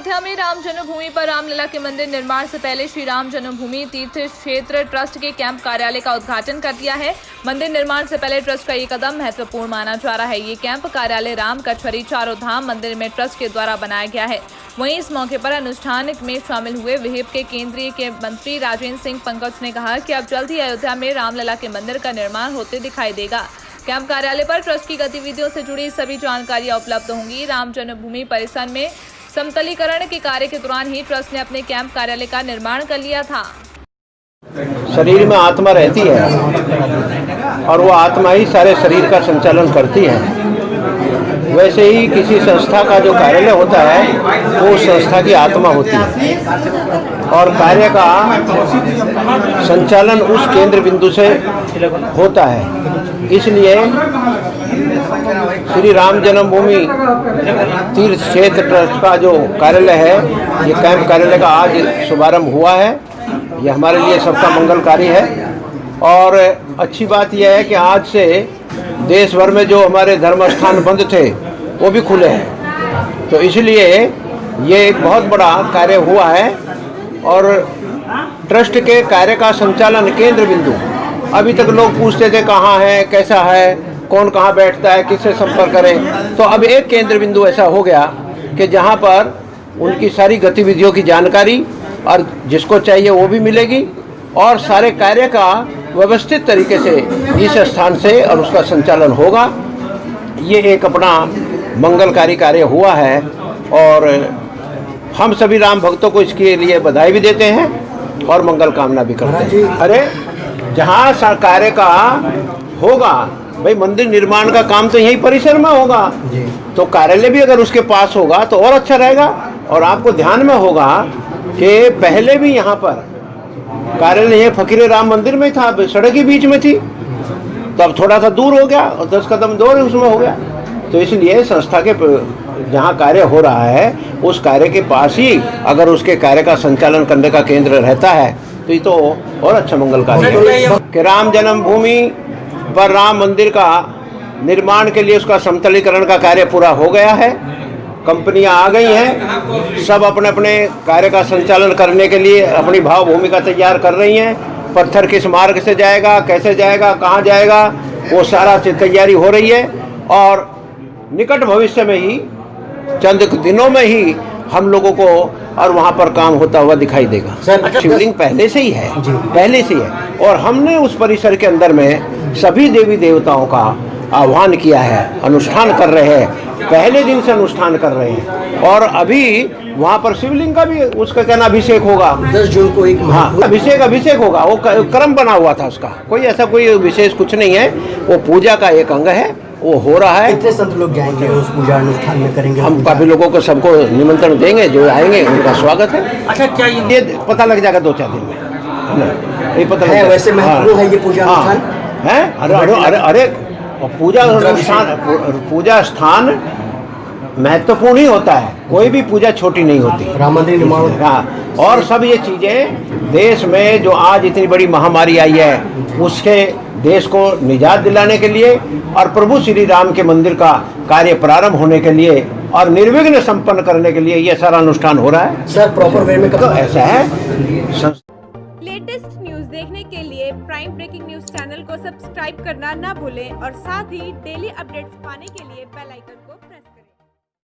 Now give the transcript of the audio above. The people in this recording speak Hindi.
अयोध्या में राम जन्मभूमि पर रामलला के मंदिर निर्माण से पहले श्री राम जन्मभूमि तीर्थ क्षेत्र ट्रस्ट के कैंप कार्यालय का उद्घाटन कर दिया है। मंदिर निर्माण से पहले ट्रस्ट का ये कदम महत्वपूर्ण माना जा रहा है। ये कैंप कार्यालय राम कचहरी चारों धाम मंदिर में ट्रस्ट के द्वारा बनाया गया है। वहीं इस मौके पर अनुष्ठान में शामिल हुए विहिप के केंद्रीय मंत्री राजेंद्र सिंह पंकज ने कहा कि अब जल्द ही अयोध्या में रामलला के मंदिर का निर्माण होते दिखाई देगा। कैंप कार्यालय पर ट्रस्ट की गतिविधियों से जुड़ी सभी जानकारियां उपलब्ध होंगी। राम जन्मभूमि परिसर में समतलीकरण के कार्य के दौरान ही ट्रस्ट ने अपने कैंप कार्यालय का निर्माण कर लिया था। शरीर में आत्मा रहती है और वो आत्मा ही सारे शरीर का संचालन करती है। वैसे ही किसी संस्था का जो कार्यालय होता है वो उस संस्था की आत्मा होती है और कार्य का संचालन उस केंद्र बिंदु से होता है। इसलिए श्री राम जन्मभूमि तीर्थ क्षेत्र ट्रस्ट का जो कार्यालय है, ये कैंप कार्यालय का आज शुभारंभ हुआ है। ये हमारे लिए सबका मंगलकारी है और अच्छी बात यह है कि आज से देश भर में जो हमारे धर्म स्थान बंद थे वो भी खुले हैं। तो इसलिए ये एक बहुत बड़ा कार्य हुआ है और ट्रस्ट के कार्य का संचालन केंद्र बिंदु। अभी तक लोग पूछते थे कहाँ है, कैसा है, कौन कहाँ बैठता है, किससे संपर्क करें। तो अब एक केंद्र बिंदु ऐसा हो गया कि जहाँ पर उनकी सारी गतिविधियों की जानकारी और जिसको चाहिए वो भी मिलेगी और सारे कार्य का व्यवस्थित तरीके से इस स्थान से और उसका संचालन होगा। ये एक अपना मंगलकारी कार्य हुआ है और हम सभी राम भक्तों को इसके लिए बधाई भी देते हैं और मंगल कामना भी करते हैं। अरे जहाँ कार्य का होगा भाई, मंदिर निर्माण का काम तो यही परिसर में होगा, तो कार्यालय भी अगर उसके पास होगा तो और अच्छा रहेगा। और आपको ध्यान में होगा कि पहले भी यहाँ पर कार्यालय ये फकीर राम मंदिर में था, सड़क ही बीच में थी, तो अब थोड़ा सा दूर हो गया और 10 कदम दूर उसमें हो गया। तो इसलिए संस्था के जहाँ कार्य हो रहा है उस कार्य के पास ही अगर उसके कार्य का संचालन करने का केंद्र रहता है तो ये तो और अच्छा मंगलकारी है कि राम जन्मभूमि पर राम मंदिर का निर्माण के लिए उसका समतलीकरण का कार्य पूरा हो गया है। कंपनियां आ गई हैं, सब अपने अपने कार्य का संचालन करने के लिए अपनी भाव भूमिका तैयार कर रही हैं। पत्थर किस मार्ग से जाएगा, कैसे जाएगा, कहाँ जाएगा, वो सारा तैयारी हो रही है और निकट भविष्य में ही चंद दिनों में ही हम लोगों को और वहाँ पर काम होता हुआ दिखाई देगा। शिवलिंग पहले से ही है, पहले से ही है और हमने उस परिसर के अंदर में सभी देवी देवताओं का आह्वान किया है, अनुष्ठान कर रहे हैं, पहले दिन से अनुष्ठान कर रहे हैं और अभी वहाँ पर शिवलिंग का भी उसका कहना अभिषेक होगा 10 जून को। एक अभिषेक होगा, वो क्रम बना हुआ था उसका, कोई ऐसा कोई विशेष कुछ नहीं है, वो पूजा का एक अंग है, वो हो रहा है। कितने संत लोग जाएंगे उस पूजा अनुष्ठान में, करेंगे? हम काफी लोगों को सबको निमंत्रण देंगे, जो आएंगे उनका स्वागत है। अच्छा, क्या ये पता लग जाएगा 2-4 दिन में, ये पता है वैसे महत्वपूर्ण है ये पूजा अनुष्ठान है। अरे पूजा अनुष्ठान, पूजा स्थान महत्वपूर्ण ही होता है, कोई भी पूजा छोटी नहीं होती। राम मंदिर निर्माण, हाँ, और सब ये चीजें देश में जो आज इतनी बड़ी महामारी आई है उसके देश को निजात दिलाने के लिए और प्रभु श्री राम के मंदिर का कार्य प्रारंभ होने के लिए और निर्विघ्न संपन्न करने के लिए ये सारा अनुष्ठान हो रहा है। सर प्रॉपर वे में तो ऐसा है। लेटेस्ट न्यूज देखने के लिए प्राइम ब्रेकिंग न्यूज चैनल को सब्सक्राइब करना ना भूलें और साथ ही डेली अपडेट्स पाने के लिए बेल आइकन को प्रेस करें।